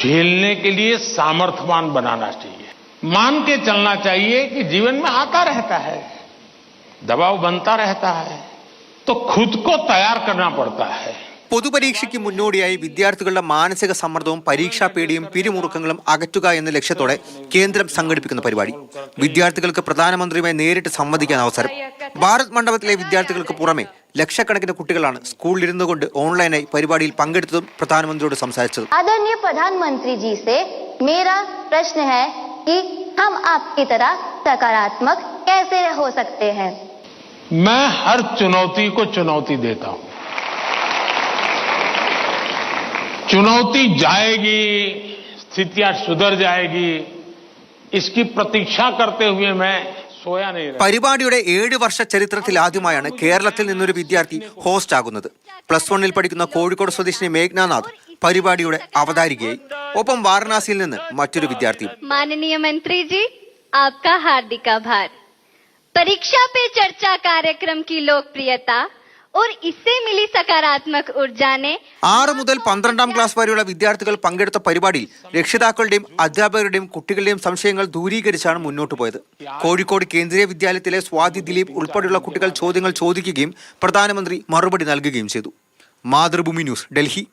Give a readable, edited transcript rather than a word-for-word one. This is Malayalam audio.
झेलने के लिए सामर्थ्यवान बनाना चाहिए, मान के चलना चाहिए कि जीवन में आता रहता है, दबाव बनता रहता है, तो खुद को तैयार करना पड़ता है. പൊതുപരീക്ഷയ്ക്ക് മുന്നോടിയായി വിദ്യാർത്ഥികളുടെ മാനസിക സമ്മർദ്ദവും പരീക്ഷാ പേടിയും പിരിമുറുക്കങ്ങളും അകറ്റുക എന്ന ലക്ഷ്യത്തോടെ കേന്ദ്രം സംഘടിപ്പിക്കുന്ന പരിപാടി. വിദ്യാർത്ഥികൾക്ക് പ്രധാനമന്ത്രിയുമായി നേരിട്ട് സംവദിക്കാൻ അവസരം. ഭാരത് മണ്ഡപത്തിലെ വിദ്യാർത്ഥികൾക്ക് പുറമെ ലക്ഷക്കണക്കിന് കുട്ടികളാണ് സ്കൂളിലിരുന്നു കൊണ്ട് ഓൺലൈനായി പരിപാടിയിൽ പങ്കെടുത്തതും പ്രധാനമന്ത്രിയോട് സംസാരിച്ചത്. आदरणीय प्रधानमंत्री जी से मेरा प्रश्न है कि हम आपकी तरह सकारात्मक कैसे हो सकते हैं. मैं हर चुनौती को चुनौती देता हूं. चुनौती जाएगी, स्थितियां सुधर जाएगी, इसकी प्रतीक्षा करते हुए मैं सोया नहीं रहा. പരിപാടിയുടെ 7 വർഷ ചരിത്രത്തിൽ ആദ്യമായാണ് കേരളത്തിൽ നിന്നൊരു വിദ്യാർത്ഥി ഹോസ്റ്റ് ആകുന്നത്. +1 പഠിക്കുന്ന കോഴിക്കോട് സ്വദേശിനി മേഘ്നാനാഥ് പരിപാടിയുടെ അവതാരികയായി. ഒപ്പം വാരണാസിയിൽ നിന്ന് മറ്റൊരു വിദ്യാർത്ഥി. माननीय मंत्री जी, आपका हार्दिक आभार. परीक्षा पे चर्चा कार्यक्रम की लोकप्रियता और इससे मिली सकारात्मक ऊर्जा ने 6 മുതൽ 12ാം ക്ലാസ് വരെയുള്ള വിദ്യാർത്ഥികൾ പങ്കെടുത്ത പരിപാടിയിൽ രക്ഷിതാക്കളുടെയും അധ്യാപകരുടെയും കുട്ടികളുടെയും സംശയങ്ങൾ ദൂരീകരിച്ചാണ് മുന്നോട്ട് പോയത്. കോഴിക്കോട് കേന്ദ്രീയ വിദ്യാലയത്തിലെ സ്വാതി ദിലീപ് ഉൾപ്പെടെയുള്ള കുട്ടികൾ ചോദ്യങ്ങൾ ചോദിക്കുകയും പ്രധാനമന്ത്രി മറുപടി നൽകുകയും ചെയ്തു. മാതൃഭൂമി ന്യൂസ്, ഡൽഹി.